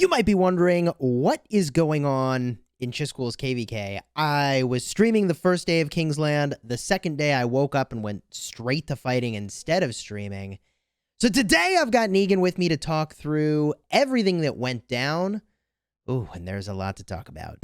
You might be wondering what is going on in Chisgule's KVK. I was streaming the first day of Kingsland. The second day I woke up and went straight to fighting instead of streaming. So today I've got Negan with me to talk through everything that went down. Ooh, and there's a lot to talk about.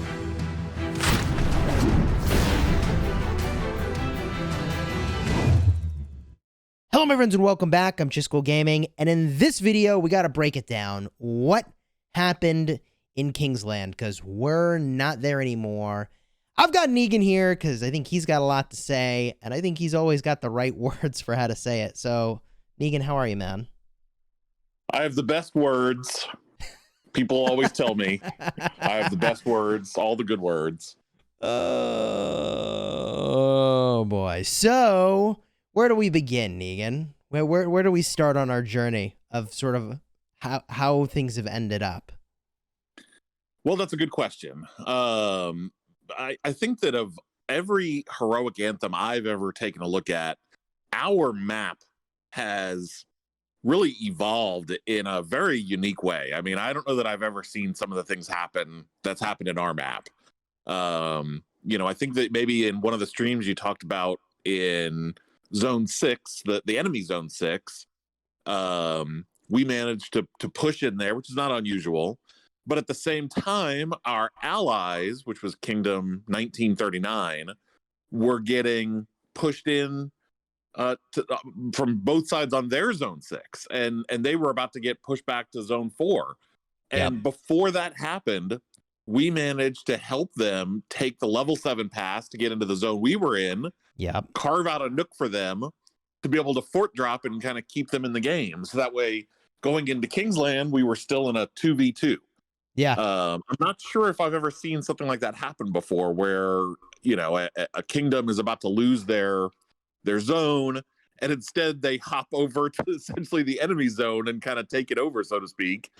Hello my friends and welcome back. I'm Chisgule Gaming, and in this video we got to break it down. What happened in Kingsland, because we're not there anymore. I've got Negan here because I think he's got a lot to say, and I think he's always got the right words for how to say it. So, Negan, how are you, man? I have the best words. People always tell me I have the best words, all the good words. Oh boy. So, where do we begin, Negan? Where do we start on our journey of sort of how things have ended up? Well, that's a good question. I think that of every heroic anthem I've ever taken a look at, our map has really evolved in a very unique way. I mean, I don't know that I've ever seen some of the things that's happened in our map. I think that maybe in one of the streams you talked about in Zone 6, the enemy Zone 6, we managed to push in there, which is not unusual. But at the same time, our allies, which was Kingdom 1939, were getting pushed in from both sides on their Zone 6. And they were about to get pushed back to Zone 4. And before that happened, we managed to help them take the level 7 pass to get into the zone we were in, carve out a nook for them to be able to fort drop and kind of keep them in the game. So that way, going into Kingsland, we were still in a 2v2. I'm not sure if I've ever seen something like that happen before, where a kingdom is about to lose their zone, and instead they hop over to essentially the enemy zone and kind of take it over, so to speak.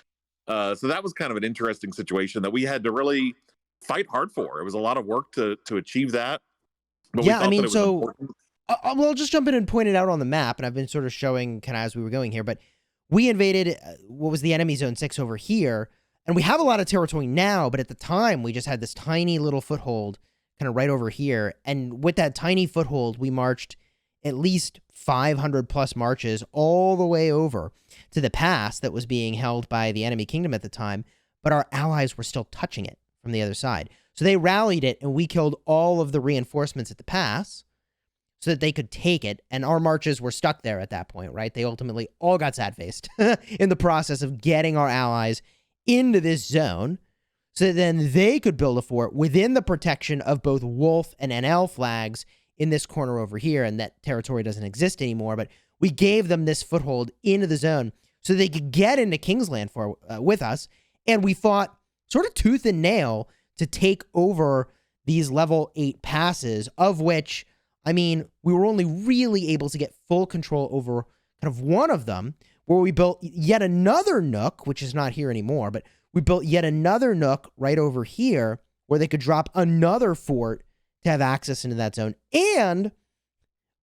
So that was kind of an interesting situation that we had to really fight hard for. It was a lot of work to achieve that. But I'll just jump in and point it out on the map, and I've been sort of showing kind of as we were going here, but we invaded what was the enemy Zone 6 over here. And we have a lot of territory now, but at the time, we just had this tiny little foothold kind of right over here. And with that tiny foothold, we marched at least 500 plus marches all the way over to the pass that was being held by the enemy kingdom at the time. But our allies were still touching it from the other side. So they rallied it, and we killed all of the reinforcements at the pass so that they could take it. And our marches were stuck there at that point, right? They ultimately all got sad-faced in the process of getting our allies into this zone, so that then they could build a fort within the protection of both Wolf and NL flags in this corner over here, and that territory doesn't exist anymore, but we gave them this foothold into the zone so they could get into Kingsland with us, and we fought sort of tooth and nail to take over these level 8 passes, of which, I mean, we were only really able to get full control over kind of one of them, where we built yet another nook, which is not here anymore, but we built yet another nook right over here where they could drop another fort to have access into that zone. And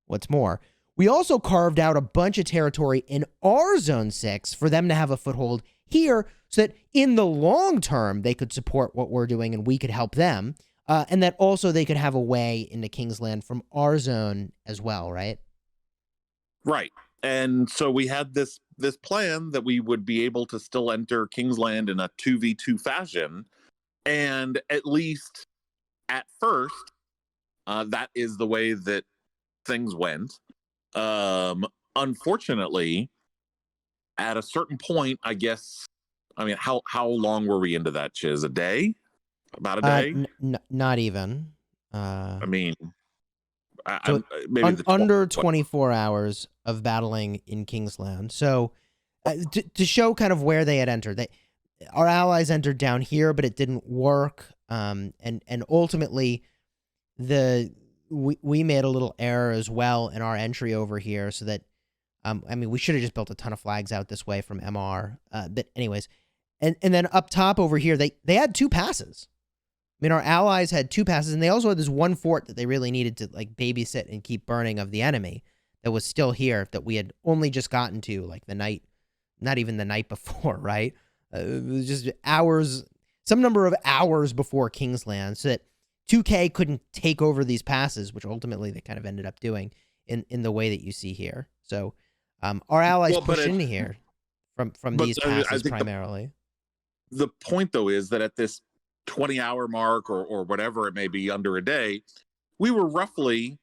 what's more, we also carved out a bunch of territory in our Zone 6 for them to have a foothold here so that in the long term, they could support what we're doing and we could help them. And that also they could have a way into Kingsland from our zone as well, right? Right. And so we had this plan that we would be able to still enter Kingsland in a 2v2 fashion. And at least at first, that is the way that things went. Unfortunately, at a certain point, I guess, I mean, how long were we into that, Chiz? A day? About a day? Not even. Maybe under 24 hours of battling in Kingsland. So to show kind of where they had entered, our allies entered down here, but it didn't work. And ultimately, we made a little error as well in our entry over here, so that we should have just built a ton of flags out this way from MR. But anyways, and then up top over here, they had 2 passes. I mean, our allies had 2 passes, and they also had this one fort that they really needed to like babysit and keep burning of the enemy that was still here, that we had only just gotten to like the night, not even the night before, right? It was just hours, some number of hours before Kingsland, so that 2K couldn't take over these passes, which ultimately they kind of ended up doing in the way that you see here. So our allies push into here from these passes primarily. The point, though, is that at this 20-hour mark or whatever it may be under a day, we were roughly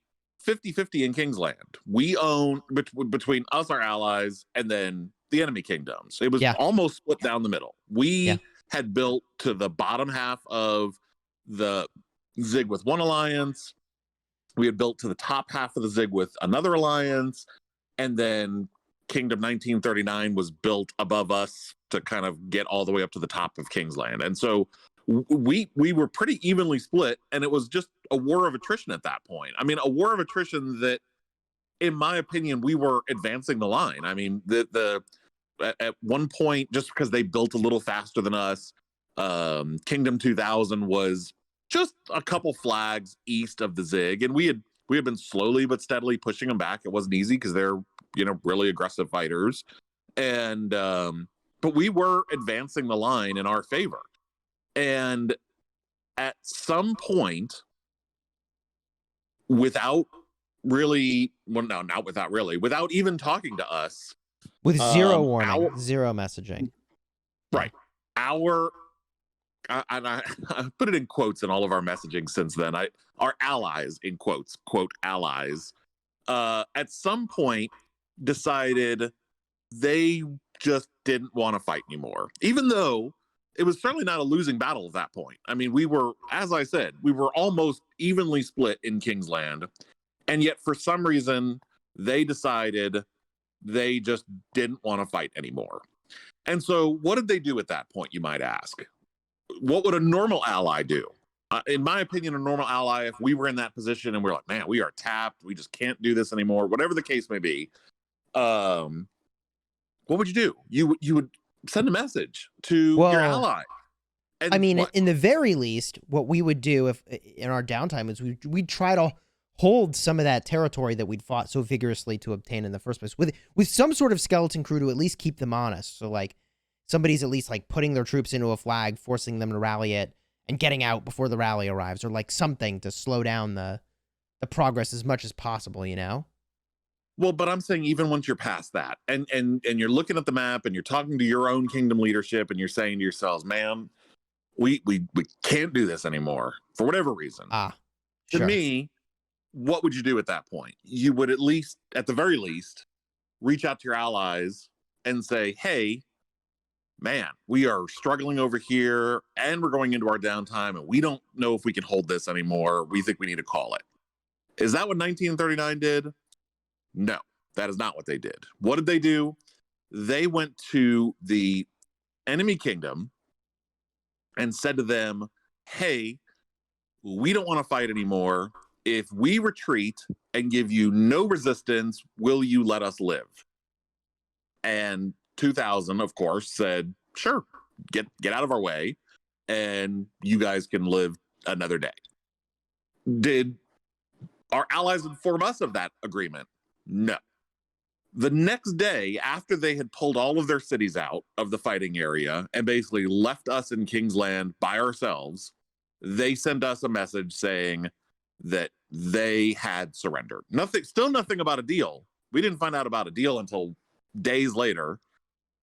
50-50 in Kingsland. We own between us, our allies, and then the enemy kingdoms. It was almost split down the middle. We had built to the bottom half of the Zig with one alliance. We had built to the top half of the Zig with another alliance. And then Kingdom 1939 was built above us to kind of get all the way up to the top of Kingsland. And so we were pretty evenly split, and it was just a war of attrition at that point. I mean, a war of attrition that, in my opinion, we were advancing the line. I mean, at one point, just because they built a little faster than us, Kingdom 2000 was just a couple flags east of the Zig, and we had been slowly but steadily pushing them back. It wasn't easy because they're really aggressive fighters, and but we were advancing the line in our favor. And at some point, without even talking to us, with zero warning, zero messaging, right? And I put it in quotes in all of our messaging since then. Our allies, in quotes, quote allies, at some point decided they just didn't want to fight anymore, even though it was certainly not a losing battle at that point. I mean, we were, as I said, we were almost evenly split in Kingsland, and yet for some reason they decided they just didn't want to fight anymore. And so what did they do at that point, you might ask? What would a normal ally do? In my opinion, a normal ally, if we were in that position and we're like, man, we are tapped, we just can't do this anymore, whatever the case may be, what would you do? You would send a message to your ally. And I mean, in the very least, what we would do if in our downtime is we'd try to hold some of that territory that we'd fought so vigorously to obtain in the first place with some sort of skeleton crew to at least keep them honest. So like somebody's at least like putting their troops into a flag, forcing them to rally it and getting out before the rally arrives, or like something to slow down the progress as much as possible, Well, but I'm saying even once you're past that and you're looking at the map and you're talking to your own kingdom leadership and you're saying to yourselves, man, we can't do this anymore for whatever reason. To me, what would you do at that point? You would at the very least, reach out to your allies and say, hey, man, we are struggling over here and we're going into our downtime and we don't know if we can hold this anymore. We think we need to call it. Is that what 1939 did? No, that is not what they did. What did they do? They went to the enemy kingdom and said to them, hey, we don't want to fight anymore. If we retreat and give you no resistance, will you let us live? And 2000, of course, said, sure, get out of our way and you guys can live another day. Did our allies inform us of that agreement? No. The next day, after they had pulled all of their cities out of the fighting area and basically left us in Kingsland by ourselves, they sent us a message saying that they had surrendered. Still nothing about a deal. We didn't find out about a deal until days later.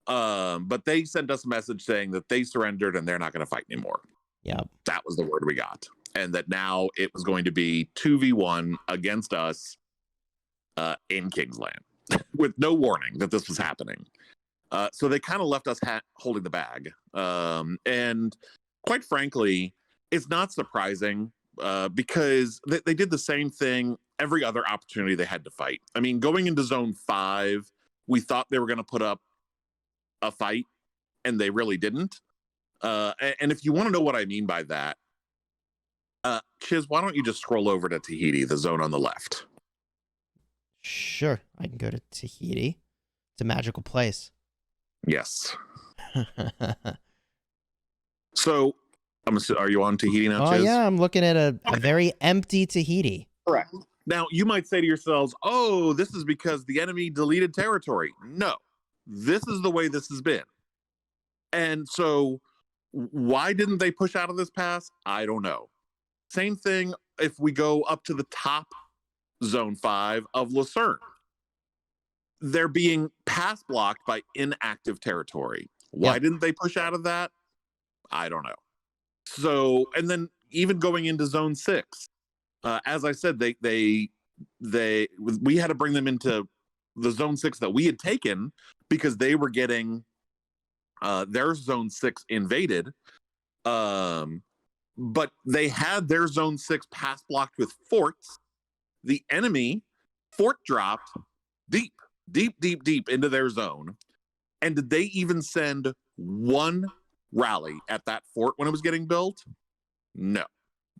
But they sent us a message saying that they surrendered and they're not going to fight anymore. Yeah. That was the word we got. And that now it was going to be 2v1 against us in Kingsland with no warning that this was happening. So they kind of left us holding the bag. And quite frankly, it's not surprising because they did the same thing every other opportunity they had to fight. I mean, going into Zone 5, we thought they were going to put up a fight, and they really didn't. And if you want to know what I mean by that, Chiz, why don't you just scroll over to Tahiti, the zone on the left? Sure, I can go to Tahiti. It's a magical place. Yes. So, are you on Tahiti now, Chiz? Oh, yeah, I'm looking at a very empty Tahiti. Correct. Now, you might say to yourselves, oh, this is because the enemy deleted territory. No, this is the way this has been. And so why didn't they push out of this pass? I don't know. Same thing if we go up to the top zone 5 of Lucerne. They're being pass blocked by inactive territory. Why Yep. didn't they push out of that? I don't know. So, and then even going into zone 6, as I said, we had to bring them into the zone 6 that we had taken because they were getting their zone 6 invaded. But they had their zone 6 pass blocked with forts. The enemy fort dropped deep into their zone. And did they even send one rally at that fort when it was getting built? No,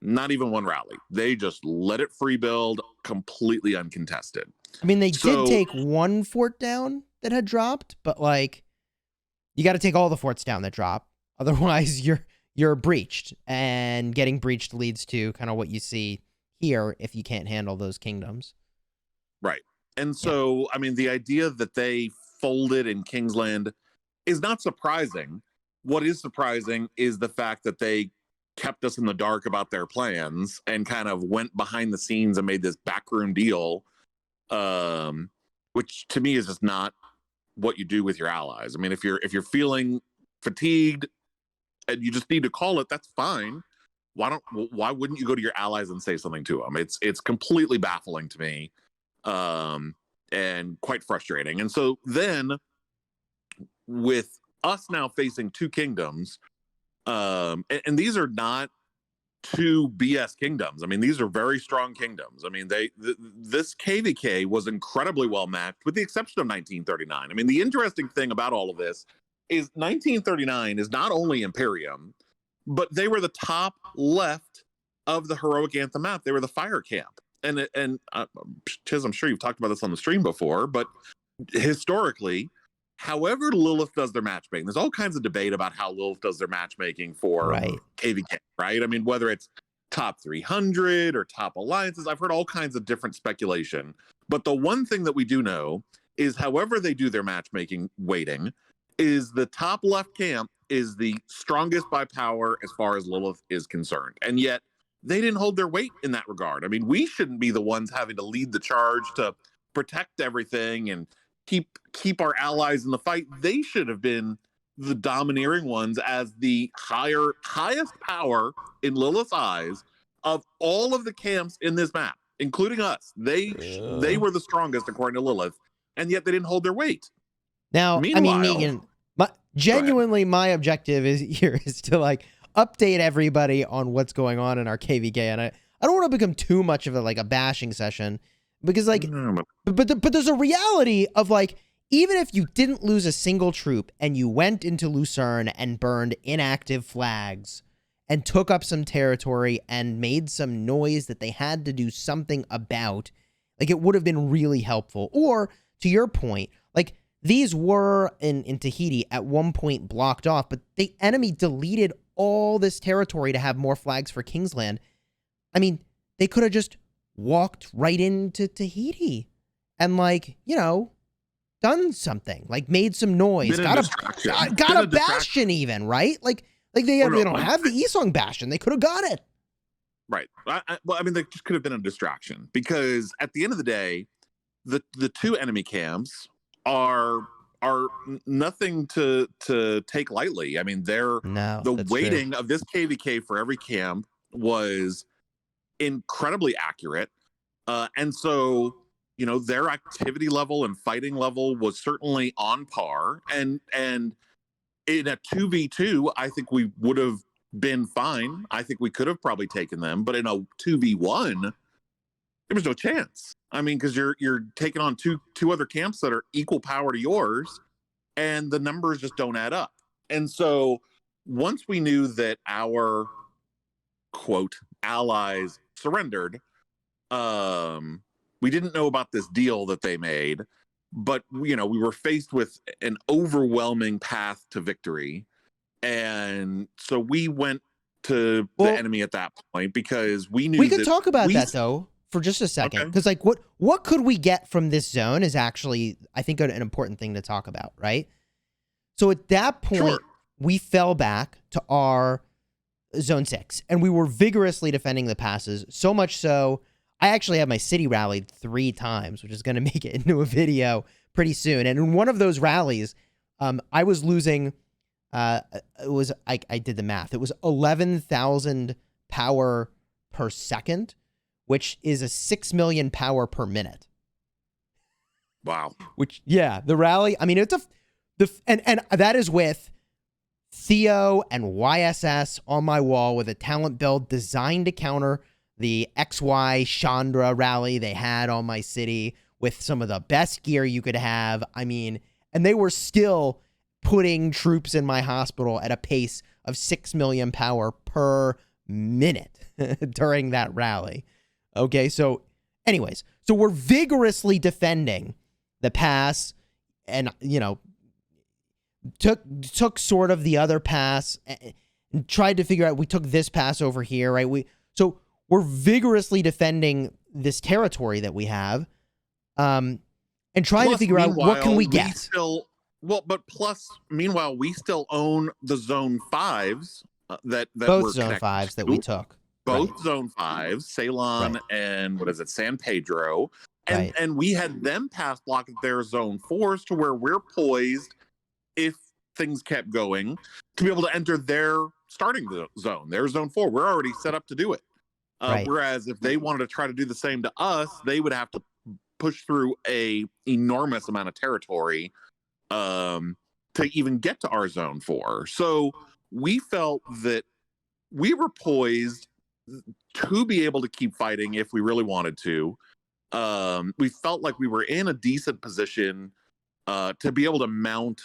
not even one rally. They just let it free build, completely uncontested. I mean, they did take one fort down that had dropped, but like, you got to take all the forts down that drop. Otherwise, you're breached, and getting breached leads to kind of what you see here if you can't handle those kingdoms. Right. And so, I mean, the idea that they folded in Kingsland is not surprising. What is surprising is the fact that they kept us in the dark about their plans and kind of went behind the scenes and made this backroom deal, which to me is just not what you do with your allies. I mean, if you're feeling fatigued and you just need to call it, that's fine. Why wouldn't you go to your allies and say something to them? It's completely baffling to me, and quite frustrating. And so then, with us now facing two kingdoms, and these are not two BS kingdoms. I mean, these are very strong kingdoms. I mean, this KVK was incredibly well matched, with the exception of 1939. I mean, the interesting thing about all of this is 1939 is not only Imperium, but they were the top left of the heroic anthem map. They were the fire camp. And Chiz, I'm sure you've talked about this on the stream before, but historically, however Lilith does their matchmaking, there's all kinds of debate about how Lilith does their matchmaking for KVK, right? I mean, whether it's top 300 or top alliances, I've heard all kinds of different speculation. But the one thing that we do know is however they do their matchmaking weighting is the top left camp is the strongest by power as far as Lilith is concerned. And yet they didn't hold their weight in that regard. I mean, we shouldn't be the ones having to lead the charge to protect everything and keep our allies in the fight. They should have been the domineering ones as the highest power in Lilith's eyes of all of the camps in this map, including us. They were the strongest according to Lilith, and yet they didn't hold their weight. Now, meanwhile, I mean, Negan, my objective is to like update everybody on what's going on in our KVK, and I don't want to become too much of a bashing session, because like, but there's a reality of like, even if you didn't lose a single troop and you went into Lucerne and burned inactive flags and took up some territory and made some noise that they had to do something about, like, it would have been really helpful. Or to your point, like, these were in Tahiti at one point blocked off, but the enemy deleted all this territory to have more flags for Kingsland. I mean, they could have just walked right into Tahiti and, like, you know, done something, like made some noise, got a bastion even, right? Like they don't have the Esong bastion. They could have got it. Right. Well, I mean, they just could have been a distraction, because at the end of the day, the two enemy camps are nothing to take lightly. I mean, the weighting of this KVK for every camp was incredibly accurate, and so, you know, their activity level and fighting level was certainly on par. And in a 2v2, I think we would have been fine. I think we could have probably taken them. But in a 2v1, there was no chance. I mean, because you're taking on two other camps that are equal power to yours, and the numbers just don't add up. And so once we knew that our, quote, allies surrendered, we didn't know about this deal that they made, but, you know, we were faced with an overwhelming path to victory. And so we went to the enemy at that point, because we knew we could talk about that though for just a second. Because like, what could we get from this zone is actually, I think, an important thing to talk about, right? So at that point, we fell back to our zone 6, and we were vigorously defending the passes, so much so I actually had my city rallied 3 times, which is going to make it into a video pretty soon. And in one of those rallies, I was losing, I did the math. It was 11,000 power per second, which is a 6 million power per minute. Wow. Which, yeah, the rally, I mean, it's and that is with Theo and YSS on my wall with a talent build designed to counter the XY Chandra rally they had on my city with some of the best gear you could have. I mean, and they were still putting troops in my hospital at a pace of 6 million power per minute during that rally. Okay, so anyways, so we're vigorously defending the pass and, you know, took sort of the other pass and tried to figure out, we took this pass over here, right? So we're vigorously defending this territory that we have, and trying to figure out what can we get. Meanwhile, we still own the zone 5s that both were zone 5s that we took. Both zone 5s, Ceylon and what is it, San Pedro, and we had them pass block their zone 4s to where we're poised, if things kept going, to be able to enter their starting zone, their zone 4. We're already set up to do it. Whereas if they wanted to try to do the same to us, they would have to push through a enormous amount of territory to even get to our zone 4. So we felt that we were poised to be able to keep fighting if we really wanted to. We felt like we were in a decent position to be able to mount,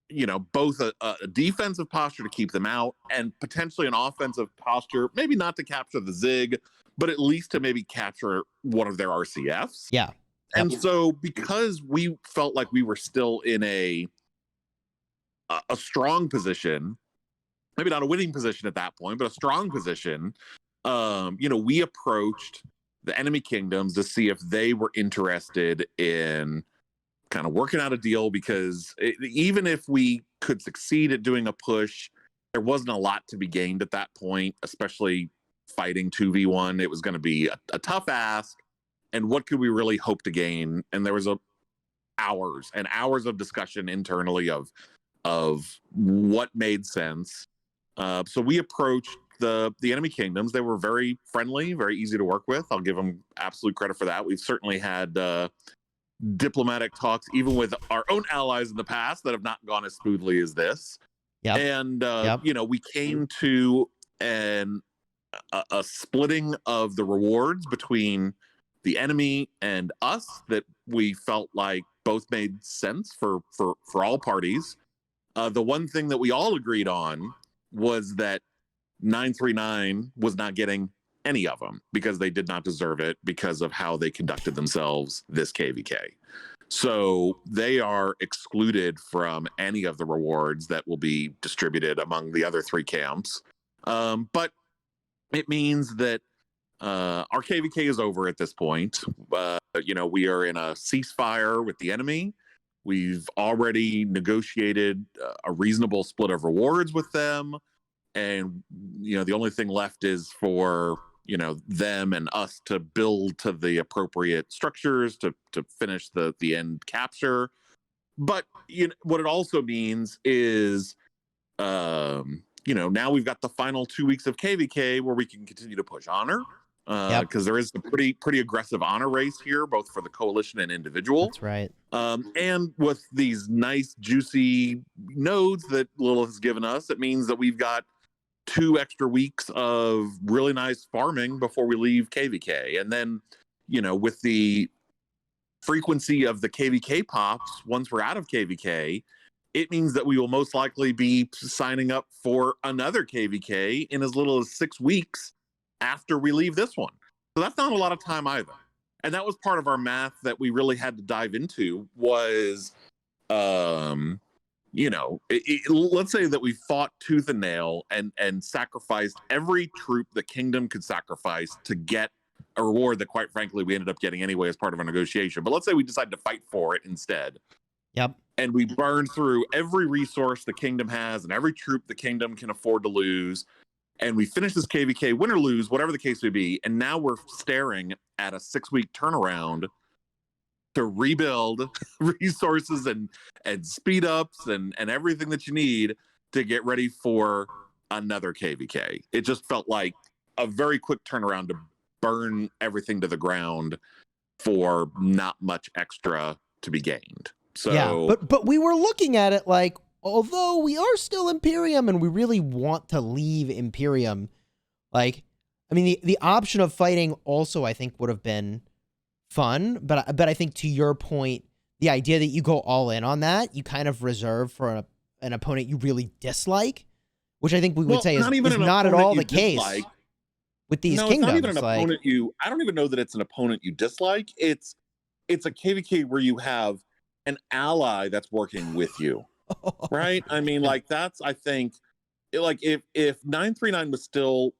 you know, both a defensive posture to keep them out and potentially an offensive posture, maybe not to capture the Zig, but at least to maybe capture one of their RCFs. Yeah. And so because we felt like we were still in a strong position, maybe not a winning position at that point, but a strong position, you know, we approached the enemy kingdoms to see if they were interested in kind of working out a deal, because even if we could succeed at doing a push, there wasn't a lot to be gained at that point, especially fighting 2v1. It was going to be a tough ask, and what could we really hope to gain? And there was hours and hours of discussion internally of what made sense. So we approached the enemy kingdoms. They were very friendly, very easy to work with. I'll give them absolute credit for that. We've certainly had diplomatic talks even with our own allies in the past that have not gone as smoothly as this. And you know, we came to a splitting of the rewards between the enemy and us that we felt like both made sense for all parties. The one thing that we all agreed on was that 939 was not getting any of them because they did not deserve it because of how they conducted themselves this KVK. So they are excluded from any of the rewards that will be distributed among the other 3 camps. But it means that our KVK is over at this point. You know, we are in a ceasefire with the enemy. We've already negotiated a reasonable split of rewards with them. And, you know, the only thing left is for, you know, them and us to build to the appropriate structures to finish the end capture. But you know, what it also means is, you know, now we've got the final 2 weeks of KVK where we can continue to push honor, because there is a pretty aggressive honor race here, both for the coalition and individual. That's right. And with these nice juicy nodes that Lilith has given us, it means that we've got 2 extra weeks of really nice farming before we leave KVK. And then, you know, with the frequency of the KVK pops, once we're out of KVK, it means that we will most likely be signing up for another KVK in as little as 6 weeks after we leave this one. So that's not a lot of time either. And that was part of our math that we really had to dive into was, you know, let's say that we fought tooth and nail and sacrificed every troop the kingdom could sacrifice to get a reward that, quite frankly, we ended up getting anyway as part of a negotiation. But let's say we decide to fight for it instead. Yep. and we burn through every resource the kingdom has and every troop the kingdom can afford to lose. And we finish this KVK, win or lose, whatever the case may be. And now we're staring at a 6-week turnaround to rebuild resources and speed ups and everything that you need to get ready for another KVK. It just felt like a very quick turnaround to burn everything to the ground for not much extra to be gained. So yeah, but we were looking at it like, although we are still Imperium and we really want to leave Imperium, like, I mean, the option of fighting also, I think, would have been fun. But I think, to your point, the idea that you go all in on that, you kind of reserve for an opponent you really dislike, which I think we would say is not at all the case with these kingdoms. It's not even an opponent I don't even know that it's an opponent you dislike. It's a KVK where you have an ally that's working with you. Right? I mean, like, that's, I think, like, if 939 was still,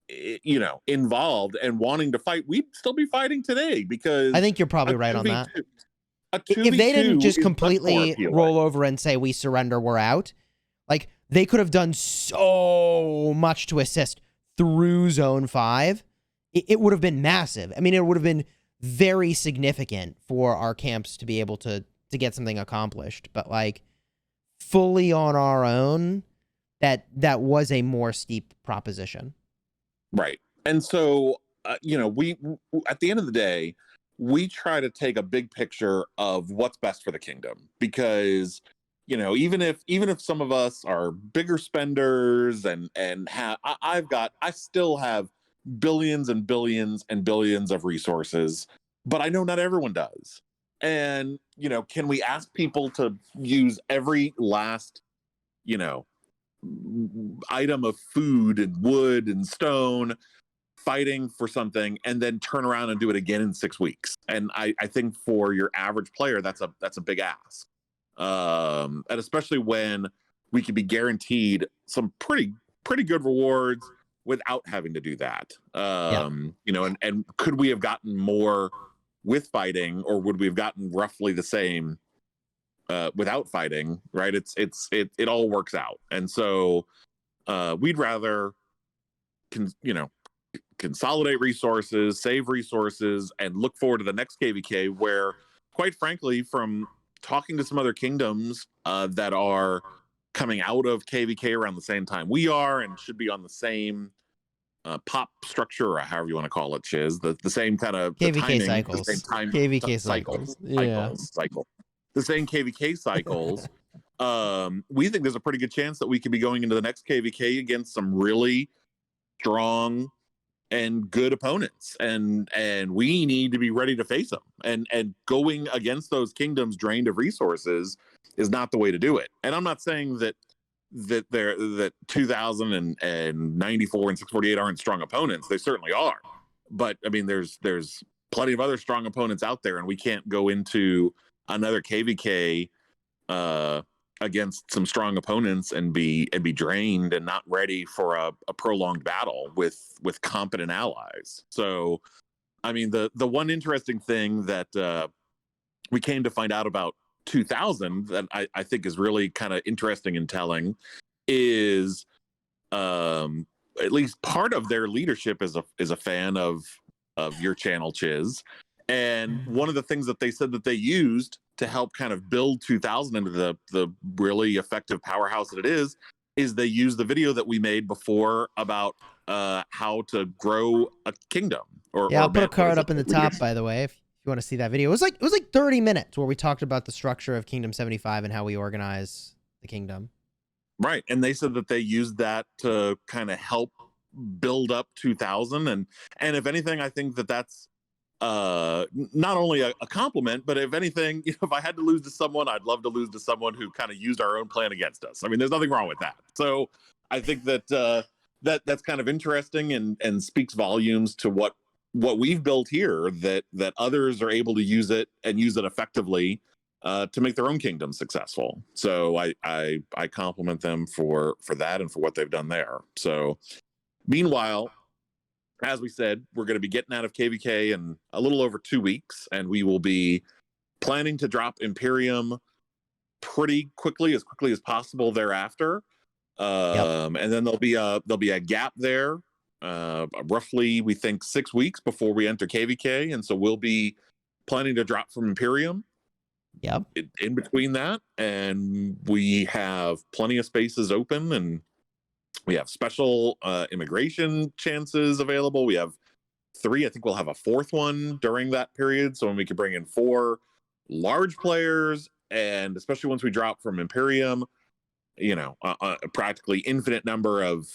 you know, involved and wanting to fight, we'd still be fighting today, because I think you're probably right on that. If they didn't just completely roll over and say, we surrender, we're out, like, they could have done so much to assist through Zone 5. It would have been massive. I mean, it would have been very significant for our camps to be able to get something accomplished. But, like, fully on our own, that was a more steep proposition. Right. And so, you know, we, at the end of the day, we try to take a big picture of what's best for the kingdom, because, you know, even if some of us are bigger spenders and I still have billions and billions and billions of resources, but I know not everyone does. And, you know, can we ask people to use every last, you know, item of food and wood and stone fighting for something, and then turn around and do it again in 6 weeks? And I think for your average player, that's a big ask. And especially when we could be guaranteed some pretty good rewards without having to do that. You know, and could we have gotten more with fighting, or would we have gotten roughly the same without fighting? Right? It all works out. And so we'd rather consolidate resources, save resources, and look forward to the next KVK, where, quite frankly, from talking to some other kingdoms that are coming out of KVK around the same time we are, and should be on the same pop structure, or however you want to call it, Chiz, the same kind of KVK timing, cycles, the same time KVK cycles, the same KVK cycles. We think there's a pretty good chance that we could be going into the next KVK against some really strong and good opponents, and we need to be ready to face them. And going against those kingdoms drained of resources is not the way to do it. And I'm not saying that 2000 and 94 and 648 aren't strong opponents. They certainly are. But I mean, there's plenty of other strong opponents out there, and we can't go into another KVK against some strong opponents and be drained and not ready for a prolonged battle with competent allies. So, I mean, the one interesting thing that we came to find out about 2000 that I think is really kind of interesting and telling is at least part of their leadership is a fan of your channel, Chiz. And one of the things that they said that they used to help kind of build 2000 into the really effective powerhouse that it is they used the video that we made before about how to grow a kingdom. I'll put a card up in the top, by the way, if you want to see that video. It was like 30 minutes where we talked about the structure of Kingdom 75 and how we organize the kingdom. Right. And they said that they used that to kind of help build up 2000. And if anything, I think that that's not only a compliment, but if anything, you know, if I had to lose to someone, I'd love to lose to someone who kind of used our own plan against us. I mean, there's nothing wrong with that. So I think that that's kind of interesting and speaks volumes to what we've built here, that others are able to use it and use it effectively to make their own kingdom successful. So I compliment them for that and for what they've done there. So meanwhile, as we said, we're going to be getting out of KVK in a little over 2 weeks, and we will be planning to drop Imperium pretty quickly as possible thereafter. Yep. And then there'll be a gap there, roughly we think 6 weeks before we enter KVK, and so we'll be planning to drop from Imperium Yep. in between that, and we have plenty of spaces open, and we have special immigration chances available. We have 3. I think we'll have a 4th one during that period, so when we can bring in 4 large players, and especially once we drop from Imperium, practically infinite number of,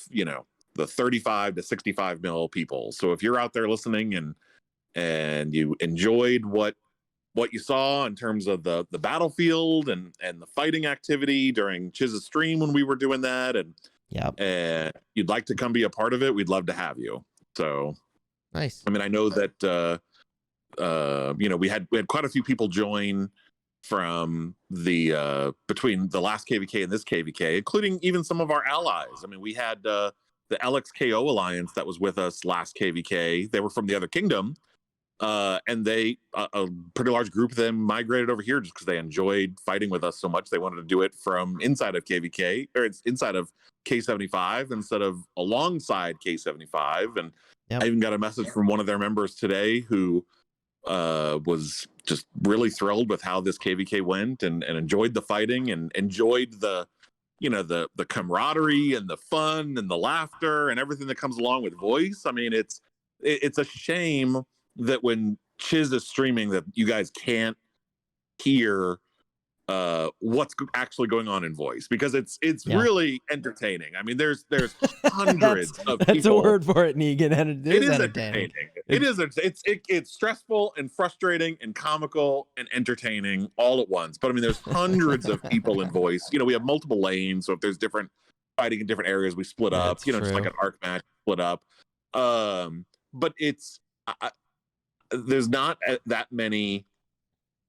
the 35 to 65 mil people. So if you're out there listening and you enjoyed what you saw in terms of the battlefield and the fighting activity during Chiz's stream when we were doing that, and you'd like to come be a part of it, we'd love to have you. So Nice. I mean, I know that we had quite a few people join from the between the last KVK and this KVK, including even some of our allies. I mean, we had the LXKO alliance that was with us last KVK. They were from the other kingdom, and they a pretty large group of them migrated over here just because they enjoyed fighting with us so much. They wanted to do it from inside of KVK, or it's inside of K75 instead of alongside K75. And I even got a message from one of their members today who was just really thrilled with how this KVK went, and enjoyed the fighting, and enjoyed the camaraderie and the fun and the laughter and everything that comes along with voice. I mean, it's a shame that when Chiz is streaming that you guys can't hear what's actually going on in voice, because it's really entertaining. I mean, there's hundreds of people. That's a word for it, Negan, and it is entertaining. It's stressful and frustrating and comical and entertaining all at once. But I mean, there's hundreds of people in voice. We have multiple lanes, so if there's different fighting in different areas, we split up. Just like an arc match, split up. But there's not that many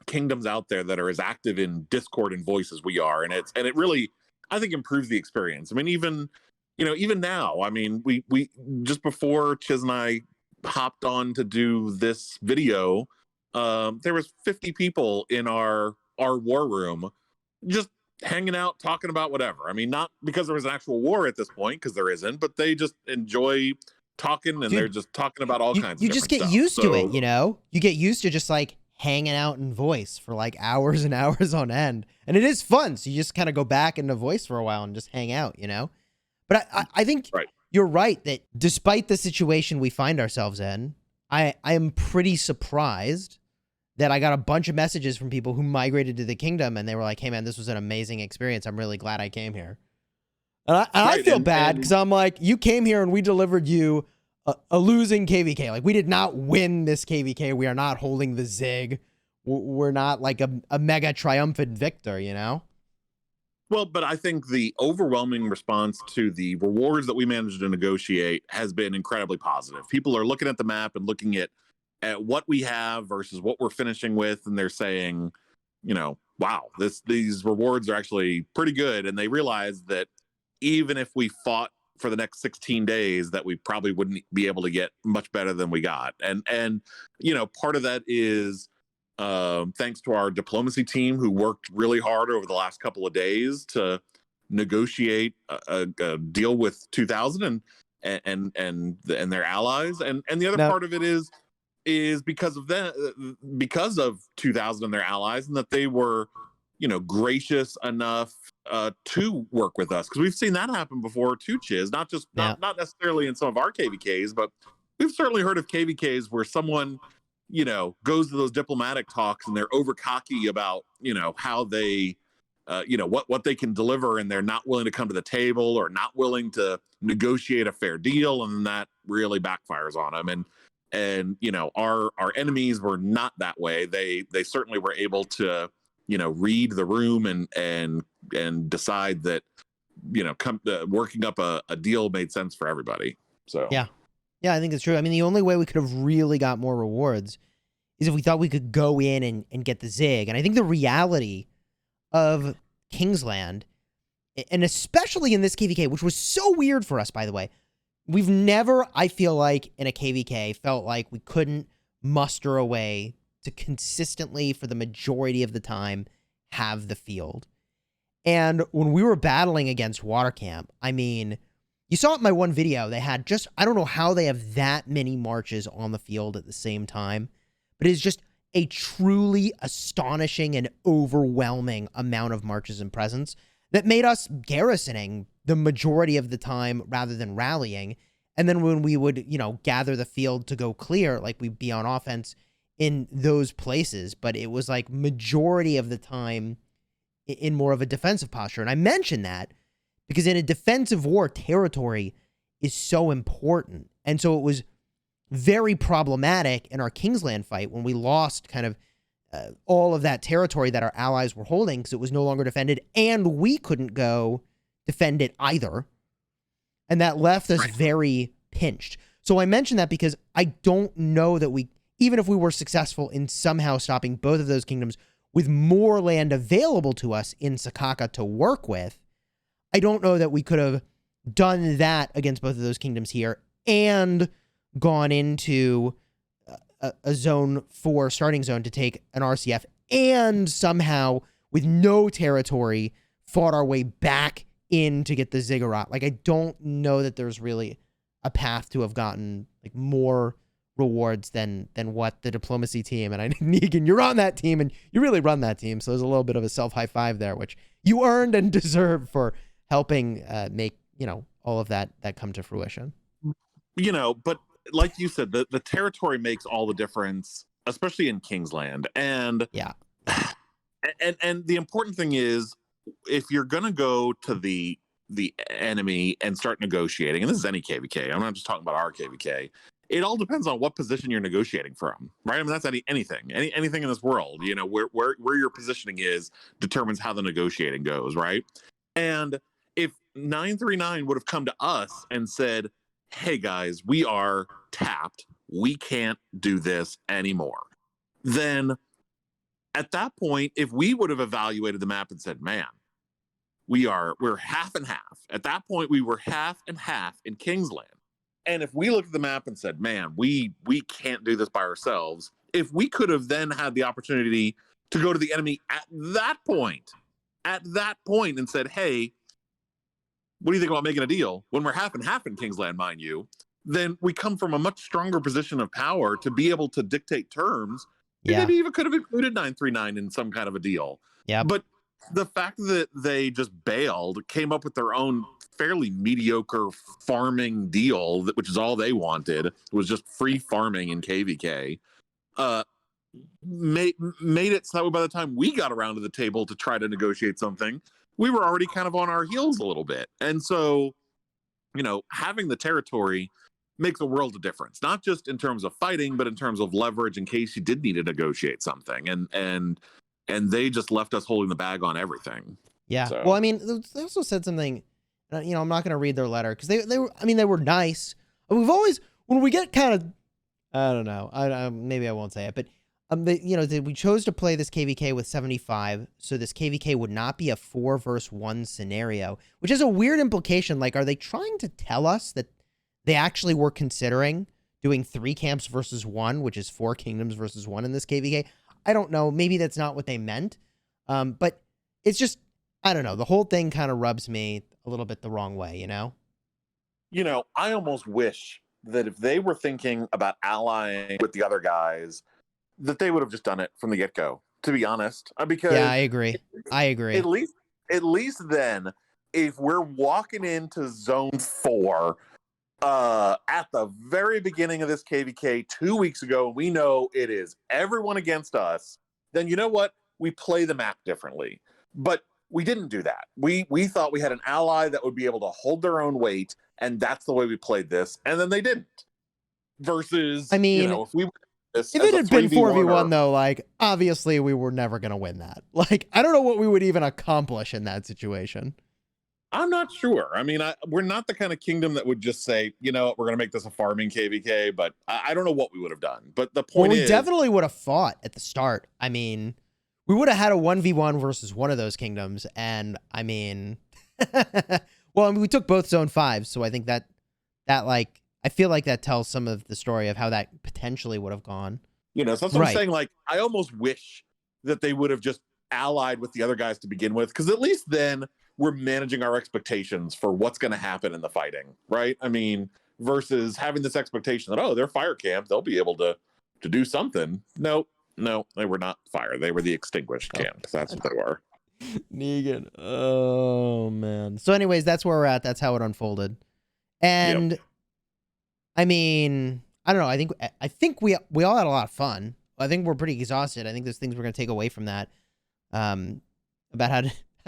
kingdoms out there that are as active in Discord and voice as we are, and it really, I think, improves the experience. I mean, even now, I mean, we just before Chiz and I hopped on to do this video, there was 50 people in our war room just hanging out, talking about whatever. I mean, not because there was an actual war at this point, because there isn't, but they just enjoy talking, and they're just talking about all kinds of you just get stuff. used to it. You get used to just like hanging out in voice for like hours and hours on end, and it is fun. So you just kind of go back into voice for a while and just hang out, but I think you're right that despite the situation we find ourselves in, I am pretty surprised that I got a bunch of messages from people who migrated to the kingdom, and they were like, hey man, this was an amazing experience, I'm really glad I came here. And I feel bad because I'm like, you came here and we delivered you a losing KVK. Like, we did not win this KVK. We are not holding the Zig. We're not like a mega triumphant victor, Well, but I think the overwhelming response to the rewards that we managed to negotiate has been incredibly positive. People are looking at the map and looking at what we have versus what we're finishing with, and they're saying, wow, these rewards are actually pretty good. And they realize that even if we fought for the next 16 days, that we probably wouldn't be able to get much better than we got. And part of that is thanks to our diplomacy team, who worked really hard over the last couple of days to negotiate a deal with 2000 and their allies. And the other part of it is because of them, because of 2000 and their allies, and that they were gracious enough to work with us, because we've seen that happen before too, Chiz. Not necessarily in some of our KVKs, but we've certainly heard of KVKs where someone goes to those diplomatic talks and they're over cocky about how they what they can deliver, and they're not willing to come to the table or not willing to negotiate a fair deal, and that really backfires on them. And our enemies were not that way. They certainly were able to read the room and decide that working up a deal made sense for everybody. So yeah, I think it's true. I mean, the only way we could have really got more rewards is if we thought we could go in and get the Zig. And I think the reality of Kingsland, and especially in this KVK, which was so weird for us, by the way, we've never, I feel like, in a KVK felt like we couldn't muster a way to consistently, for the majority of the time, have the field. And when we were battling against Watercamp, I mean, you saw it in my one video. They had just, I don't know how they have that many marches on the field at the same time, but it's just a truly astonishing and overwhelming amount of marches and presence that made us garrisoning the majority of the time rather than rallying. And then when we would, gather the field to go clear, like we'd be on offense in those places, but it was like majority of the time in more of a defensive posture. And I mention that because in a defensive war, territory is so important. And so it was very problematic in our Kingsland fight when we lost kind of all of that territory that our allies were holding because it was no longer defended, and we couldn't go defend it either. And that left us very pinched. So I mention that because I don't know that we, even if we were successful in somehow stopping both of those kingdoms with more land available to us in Sakaka to work with, I don't know that we could have done that against both of those kingdoms here and gone into a zone 4 starting zone to take an RCF and somehow with no territory fought our way back in to get the ziggurat. Like, I don't know that there's really a path to have gotten like more rewards than what the diplomacy team, and I Negan, you're on that team and you really run that team, so there's a little bit of a self high five there, which you earned and deserved for helping make all of that come to fruition. But like you said, the territory makes all the difference, especially in Kingsland. And yeah, and the important thing is, if you're gonna go to the enemy and start negotiating, and this is any KVK, I'm not just talking about our KVK. It all depends on what position you're negotiating from, right? I mean, that's anything in this world. Where your positioning is determines how the negotiating goes, right? And if 939 would have come to us and said, hey guys, we are tapped, we can't do this anymore, then at that point, if we would have evaluated the map and said, man, we're half and half. At that point, we were half and half in Kingsland. And if we looked at the map and said, man, we can't do this by ourselves, if we could have then had the opportunity to go to the enemy at that point and said, hey, what do you think about making a deal? When we're half and half in Kingsland, mind you, then we come from a much stronger position of power to be able to dictate terms. Yeah. Maybe even could have included 939 in some kind of a deal. Yeah. But the fact that they just bailed, came up with their own fairly mediocre farming deal, which is all they wanted, was just free farming in KVK, made it so that by the time we got around to the table to try to negotiate something, we were already kind of on our heels a little bit. And so, having the territory makes a world of difference, not just in terms of fighting, but in terms of leverage in case you did need to negotiate something. And they just left us holding the bag on everything. Yeah. So. Well, I mean, they also said something, I'm not going to read their letter because they were nice. We've always, when we get kind of, I don't know, maybe I won't say it, but we chose to play this KVK with 75, so this KVK would not be a 4 versus 1 scenario, which is a weird implication. Like, are they trying to tell us that they actually were considering doing 3 camps versus 1, which is 4 kingdoms versus 1 in this KVK? I don't know. Maybe that's not what they meant. But it's just, I don't know. The whole thing kind of rubs me a little bit the wrong way, I almost wish that if they were thinking about allying with the other guys, that they would have just done it from the get-go, to be honest. Because yeah, I agree. At least then, if we're walking into zone 4 at the very beginning of this KVK 2 weeks ago, we know it is everyone against us, then you know what? We play the map differently. But we didn't do that. We thought we had an ally that would be able to hold their own weight, and that's the way we played this. And then they didn't. Versus, I mean, if it had been 4v1 though, like, obviously we were never going to win that. Like, I don't know what we would even accomplish in that situation. I'm not sure. I mean, we're not the kind of kingdom that would just say, we're going to make this a farming KVK, but I don't know what we would have done. But the point is, we definitely would have fought at the start. I mean, we would have had a 1v1 versus one of those kingdoms. And I mean, we took both zone 5. So I think that like, I feel like that tells some of the story of how that potentially would have gone. So that's what I'm saying. Like, I almost wish that they would have just allied with the other guys to begin with, because at least then we're managing our expectations for what's going to happen in the fighting, right? I mean, versus having this expectation that, oh, they're fire camp, they'll be able to do something. No, they were not fire. They were the extinguished Oh, camp. That's what they were. Negan. Oh man. So anyways, that's where we're at. That's how it unfolded. And I mean, I don't know. I think we all had a lot of fun. I think we're pretty exhausted. I think there's things we're gonna take away from that. About how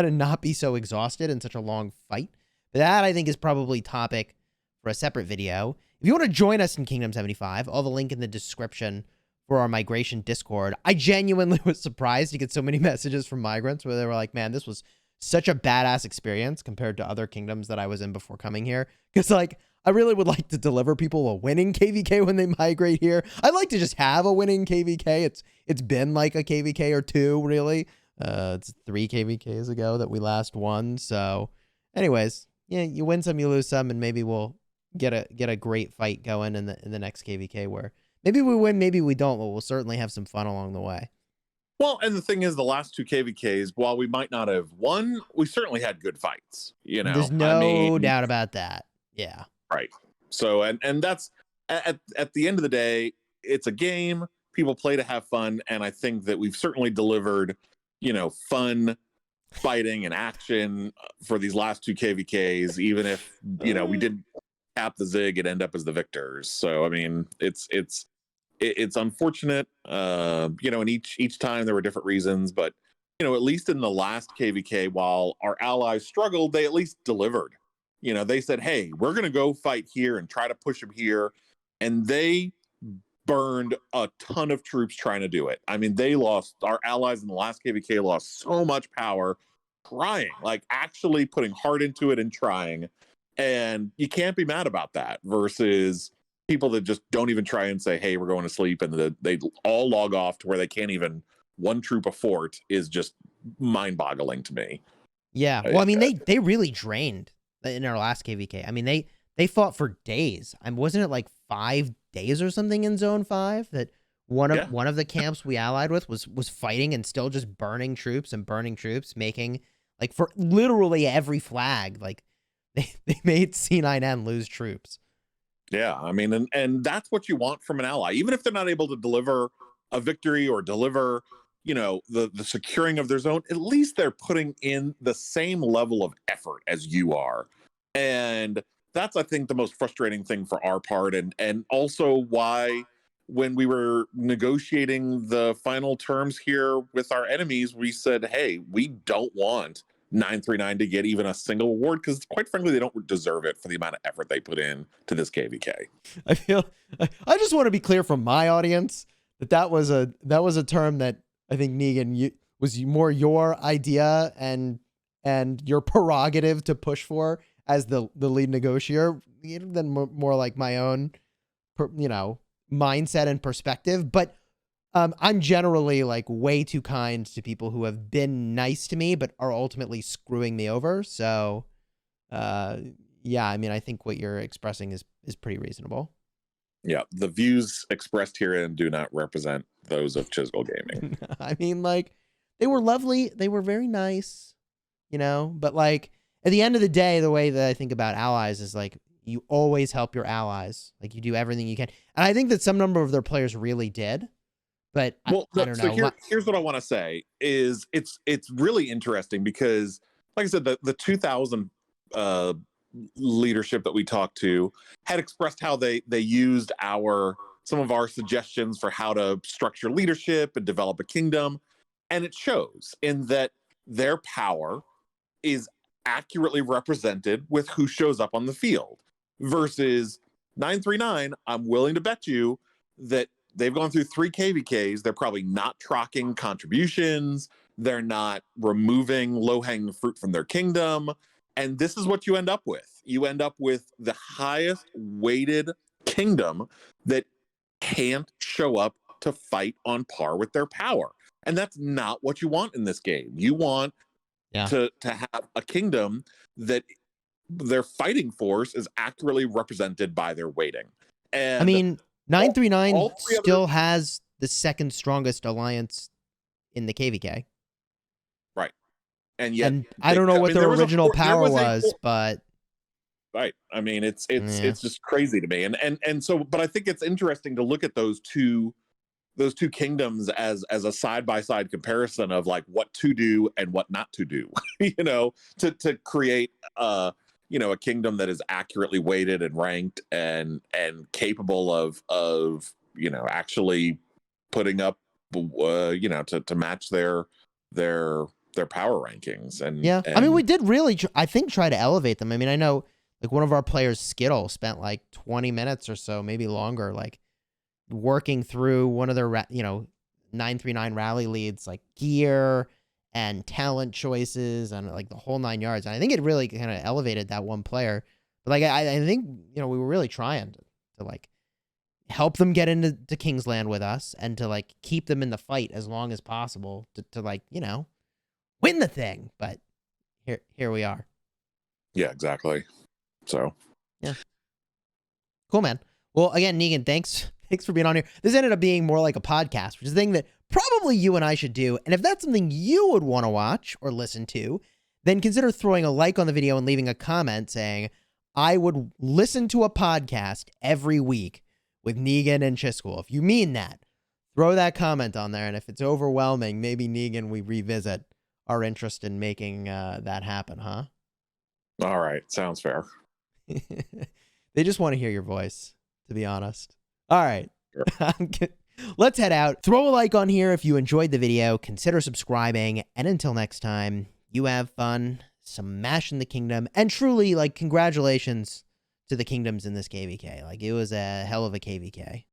to not be so exhausted in such a long fight. But that I think is probably topic for a separate video. If you want to join us in Kingdom 75, all the link in the description for our migration Discord. I genuinely was surprised to get so many messages from migrants where they were like, man, this was such a badass experience compared to other kingdoms that I was in before coming here. Because, like, I really would like to deliver people a winning KVK when they migrate here. I'd like to just have a winning KVK. It's been like a KVK or two, really. It's 3 KVKs ago that we last won. So, anyways, yeah, you win some, you lose some, and maybe we'll get a great fight going in the next KVK where maybe we win, maybe we don't, but we'll certainly have some fun along the way. Well, and the thing is, the last 2 KVKs, while we might not have won, we certainly had good fights. You know, There's no doubt about that. Yeah. Right. So, and that's at the end of the day, it's a game. People play to have fun, and I think that we've certainly delivered, fun fighting and action for these last 2 KVKs. Even if we did tap the zig and end up as the victors. So, I mean, it's unfortunate. And each time there were different reasons, but at least in the last KVK, while our allies struggled, they at least delivered. They said, hey, we're going to go fight here and try to push them here. And they burned a ton of troops trying to do it. I mean, our allies in the last KVK lost so much power trying, like actually putting heart into it and trying. And you can't be mad about that versus people that just don't even try and say, hey, we're going to sleep. And they all log off to where they can't even one troop a fort is just mind boggling to me. Yeah. Well, I mean, they really drained in our last KVK. I mean, they fought for days. Wasn't it like 5 days or something in Zone 5 that one of the camps we allied with was fighting and still just burning troops, making like for literally every flag, like they made C9N lose troops. Yeah, I mean, and that's what you want from an ally, even if they're not able to deliver a victory or deliver the securing of their zone. At least they're putting in the same level of effort as you are. And that's, I think, the most frustrating thing for our part. And also why when we were negotiating the final terms here with our enemies, we said, hey, we don't want 939 to get even a single award because quite frankly, they don't deserve it for the amount of effort they put in to this KVK. I just want to be clear from my audience that was a term that I think Negan was more your idea and your prerogative to push for as the lead negotiator than more like my own, mindset and perspective. But I'm generally like way too kind to people who have been nice to me, but are ultimately screwing me over. So, yeah, I mean, I think what you're expressing is pretty reasonable. Yeah, the views expressed herein do not represent those of Chisgule Gaming. I mean, like, they were lovely. They were very nice, but like at the end of the day, the way that I think about allies is like, you always help your allies. Like you do everything you can. And I think that some number of their players really did, but I don't know. So here's what I want to say is it's really interesting because like I said, the 2000 leadership that we talked to had expressed how they used some of our suggestions for how to structure leadership and develop a kingdom. And it shows in that their power is accurately represented with who shows up on the field versus 939. I'm willing to bet you that they've gone through 3 KVKs. They're probably not tracking contributions. They're not removing low-hanging fruit from their kingdom. And this is what you end up with. You end up with the highest weighted kingdom that can't show up to fight on par with their power. And that's not what you want in this game. You want to have a kingdom that their fighting force is accurately represented by their weighting. And I mean, 939 still has the second strongest alliance in the KVK. and yet And I don't know what their original power was, but right. I mean, it's yeah. just crazy to me. And so, but I think it's interesting to look at those two kingdoms as a side by side comparison of like what to do and what not to do. To create a kingdom that is accurately weighted and ranked and capable of actually putting up to match their power rankings. Yeah. I mean, we did really, I think, try to elevate them. I mean, I know like one of our players, Skittle, spent like 20 minutes or so, maybe longer, like working through one of their, 939 rally leads, like gear and talent choices and like the whole 9 yards. And I think it really kind of elevated that one player. But like, I think, we were really trying to like help them get into Kingsland with us and to like keep them in the fight as long as possible to like, win the thing. But here we are. Yeah, exactly. So yeah, cool, man. Well, again, Negan, thanks for being on here. This ended up being more like a podcast, which is a thing that probably you and I should do. And if that's something you would want to watch or listen to, then consider throwing a like on the video and leaving a comment saying, I would listen to a podcast every week with Negan and Chisgule. If you mean that, throw that comment on there. And if it's overwhelming, maybe Negan, we revisit our interest in making that happen, huh? All right. Sounds fair. They just want to hear your voice, to be honest. All right. Sure. Let's head out. Throw a like on here if you enjoyed the video. Consider subscribing. And until next time, you have fun smashing the kingdom. And truly, like, congratulations to the kingdoms in this KVK. Like, it was a hell of a KVK.